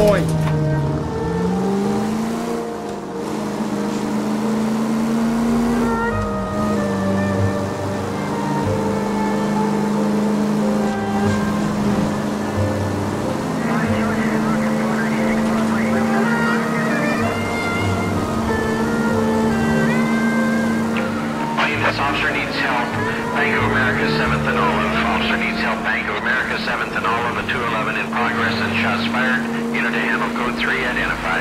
going. Officer needs help. Bank of America, 7th and Olive. Officer needs help. Bank of America, 7th and Olive, a 211 in progress and shots fired. Unit to handle code 3, identify.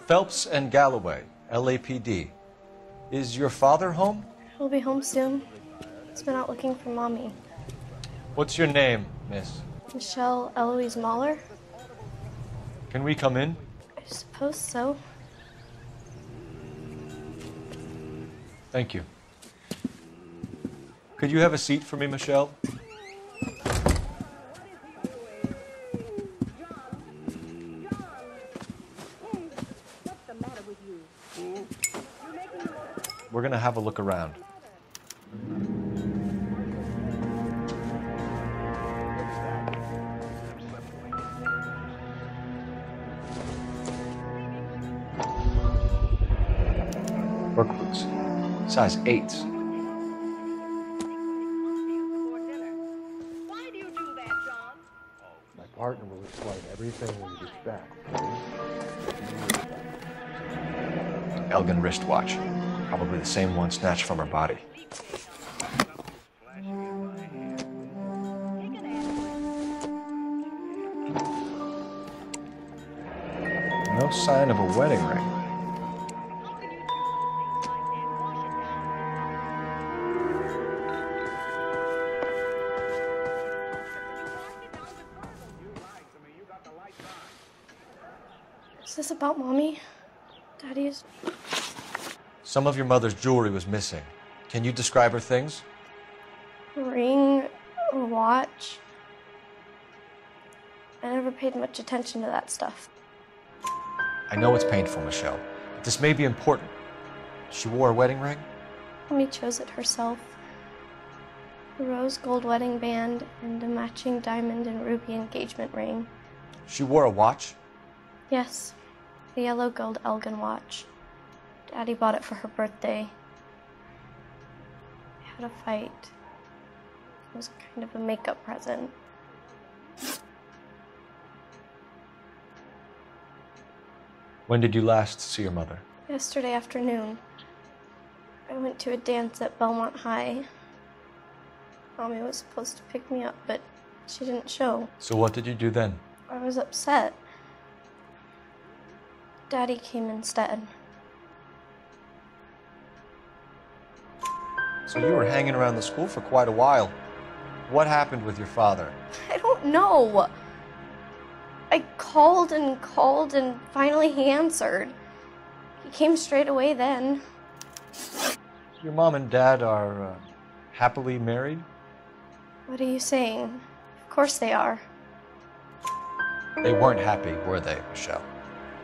Phelps and Galloway, LAPD. Is your father home? He'll be home soon. He's been out looking for Mommy. What's your name, miss? Michelle Eloise Mahler? Can we come in? I suppose so. Thank you. Could you have a seat for me, Michelle? We're going to have a look around. Work boots, size 8s. Why do you do that, John? My partner will explain everything we expect. Elgin wristwatch. Probably the same one snatched from her body. No sign of a wedding ring. Is this about Mommy? Daddy's... Some of your mother's jewelry was missing. Can you describe her things? A ring, a watch. I never paid much attention to that stuff. I know it's painful, Michelle, but this may be important. She wore a wedding ring? Mommy chose it herself. A rose gold wedding band and a matching diamond and ruby engagement ring. She wore a watch? Yes, the yellow gold Elgin watch. Daddy bought it for her birthday. We had a fight. It was kind of a makeup present. When did you last see your mother? Yesterday afternoon. I went to a dance at Belmont High. Mommy was supposed to pick me up, but she didn't show. So what did you do then? I was upset. Daddy came instead. So you were hanging around the school for quite a while. What happened with your father? I don't know. I called and finally he answered. He came straight away then. Your mom and dad are happily married? What are you saying? Of course they are. They weren't happy, were they, Michelle?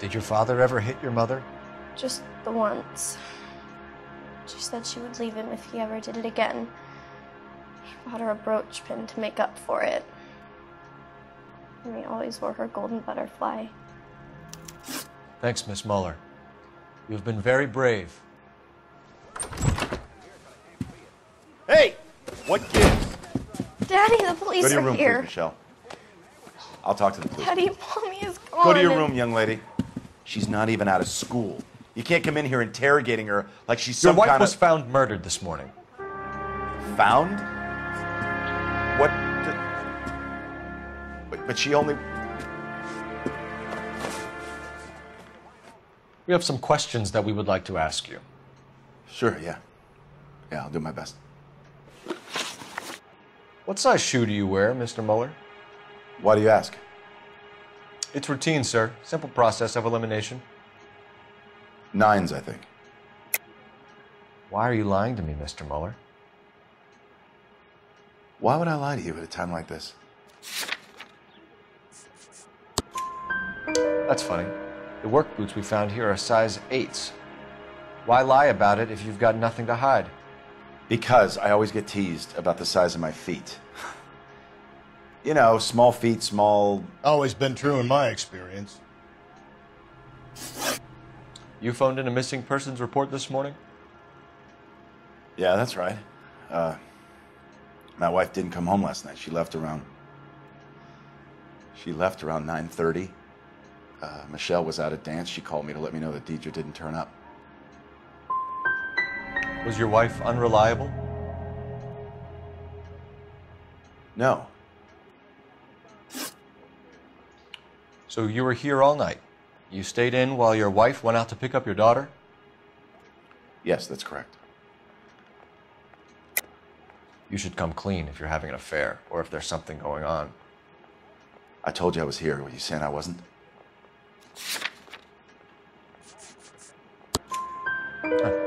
Did your father ever hit your mother? Just the once. She said she would leave him if he ever did it again. He bought her a brooch pin to make up for it. And he always wore her golden butterfly. Thanks, Miss Muller. You've been very brave. Hey! What gives? Daddy, the police Go to your are room, here. please, Michelle. I'll talk to the police. Daddy, Mommy is gone. Go to your room, young lady. She's not even out of school. You can't come in here interrogating her like she's Your some wife kind was of... found murdered this morning. Found? What? But she only... We have some questions that we would like to ask you. Sure, yeah. Yeah, I'll do my best. What size shoe do you wear, Mr. Mueller? Why do you ask? It's routine, sir. Simple process of elimination. 9s, I think. Why are you lying to me, Mr. Mueller? Why would I lie to you at a time like this? That's funny. The work boots we found here are size 8s. Why lie about it if you've got nothing to hide? Because I always get teased about the size of my feet. You know, small feet, small... Always been true in my experience. You phoned in a missing persons report this morning? Yeah, that's right. My wife didn't come home last night. She left around 9:30. Michelle was out at dance. She called me to let me know that Deidre didn't turn up. Was your wife unreliable? No. So you were here all night. You stayed in while your wife went out to pick up your daughter? Yes, that's correct. You should come clean if you're having an affair or if there's something going on. I told you I was here. Were you saying I wasn't?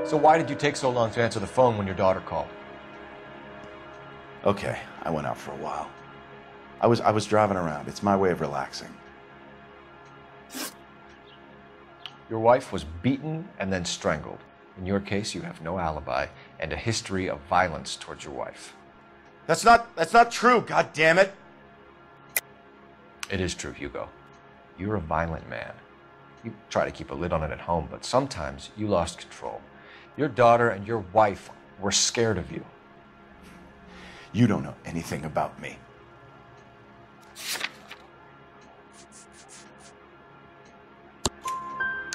So why did you take so long to answer the phone when your daughter called? Okay, I went out for a while. I was driving around. It's my way of relaxing. Your wife was beaten and then strangled. In your case, you have no alibi and a history of violence towards your wife. That's not true, God damn it. It is true, Hugo. You're a violent man. You try to keep a lid on it at home, but sometimes you lost control. Your daughter and your wife were scared of you. You don't know anything about me.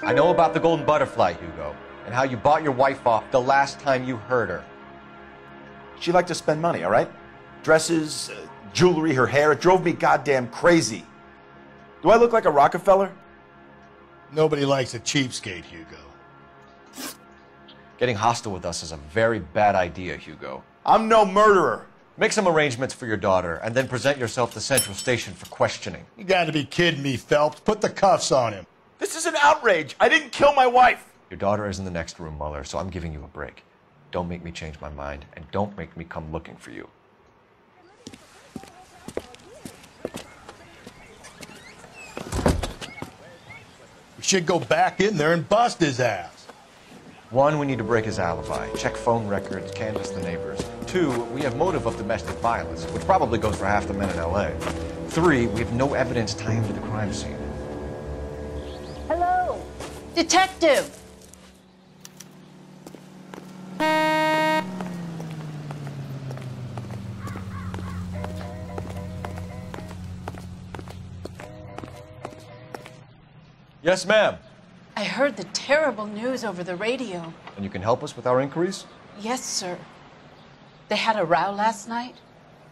I know about the golden butterfly, Hugo, and how you bought your wife off the last time you heard her. She liked to spend money, all right? Dresses, jewelry, her hair. It drove me goddamn crazy. Do I look like a Rockefeller? Nobody likes a cheapskate, Hugo. Getting hostile with us is a very bad idea, Hugo. I'm no murderer. Make some arrangements for your daughter, and then present yourself to Central Station for questioning. You gotta be kidding me, Phelps. Put the cuffs on him. This is an outrage. I didn't kill my wife. Your daughter is in the next room, Mueller, so I'm giving you a break. Don't make me change my mind, and don't make me come looking for you. We should go back in there and bust his ass. 1, we need to break his alibi, check phone records, canvass the neighbors. 2, we have motive of domestic violence, which probably goes for half the men in LA. 3, we have no evidence tying him to the crime scene. Hello, detective. Yes, ma'am. I heard the terrible news over the radio. And you can help us with our inquiries? Yes, sir. They had a row last night.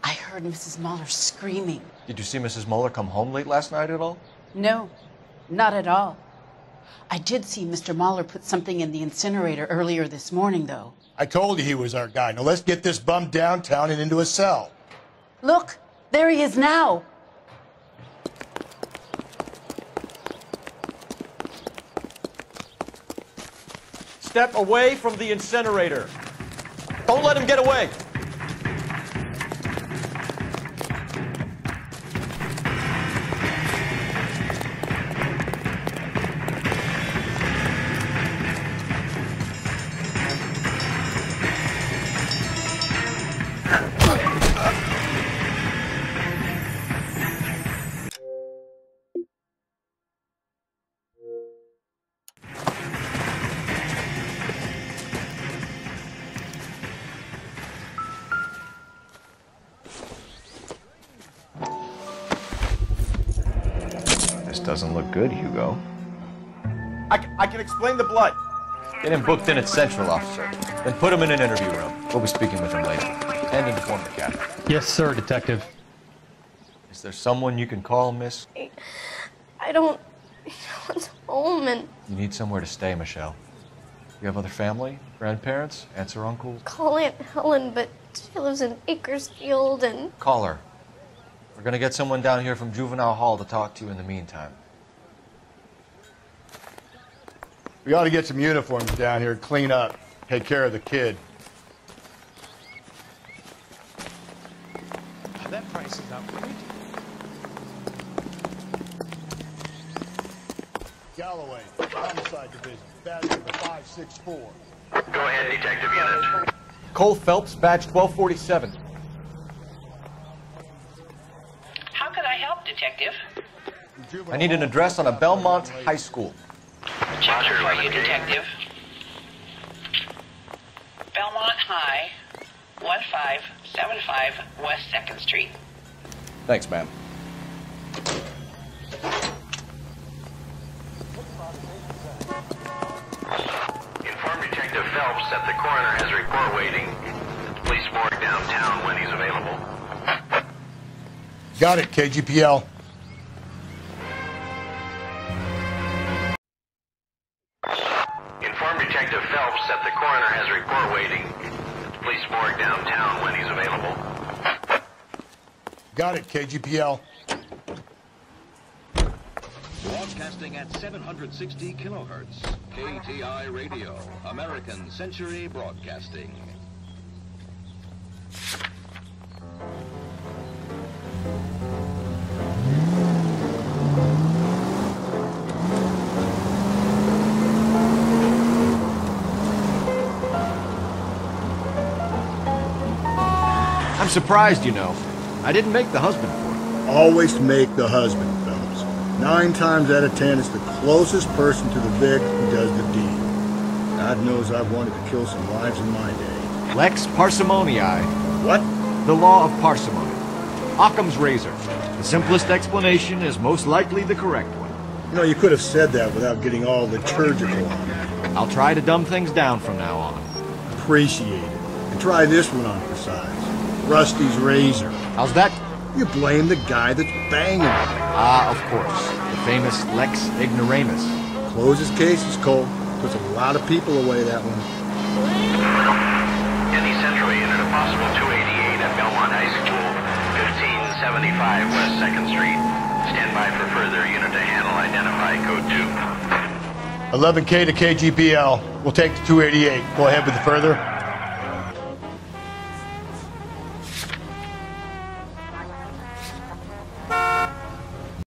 I heard Mrs. Mueller screaming. Did you see Mrs. Mueller come home late last night at all? No, not at all. I did see Mr. Mueller put something in the incinerator earlier this morning, though. I told you he was our guy. Now let's get this bum downtown and into a cell. Look, there he is now. Step away from the incinerator. Don't let him get away. This doesn't look good, Hugo. I can explain the blood. Get him booked in at Central, officer. Then put him in an interview room. We'll be speaking with him later. And inform the captain. Yes, sir, Detective. Is there someone you can call, miss? I don't want home and You need somewhere to stay, Michelle. You have other family? Grandparents? Aunts or uncles? call Aunt Helen, but she lives in Bakersfield and Call her. We're gonna get someone down here from Juvenile Hall to talk to you in the meantime. We ought to get some uniforms down here, clean up, take care of the kid. That price is outrageous. Galloway, Homicide Division, badge number 564. Go ahead, Detective Unit. Cole Phelps, badge 1247. How can I help, Detective? I need an address on a Belmont High School. Checking for you, Detective. Belmont High, 1575 West 2nd Street. Thanks, ma'am. Inform Detective Phelps that the coroner has a report waiting at the police morgue downtown when he's available. Got it, KGPL. Inform Detective Phelps that the coroner has a report waiting at the police morgue downtown when he's available. Got it, KGPL. Broadcasting at 760 kilohertz. KTI Radio, American Century Broadcasting. I'm surprised, you know. I didn't make the husband for it. Always make the husband, fellas. 9 times out of 10, it's the closest person to the Vic who does the deed. God knows I've wanted to kill some lives in my day. Lex parsimoniae. What? The law of parsimony. Occam's razor. The simplest explanation is most likely the correct one. You know, you could have said that without getting all liturgical on it. I'll try to dumb things down from now on. Appreciate it. And try this one on for size. Rusty's razor. How's that? You blame the guy that's banging it. Ah, of course. The famous Lex ignoramus. Closes cases, Cole. Puts a lot of people away, that one. Any Central Unit, a possible 288 at Belmont High School, 1575 West 2nd Street. Stand by for further unit to handle. Identify code 2. 11K to KGPL. We'll take the 288. Go ahead with the further.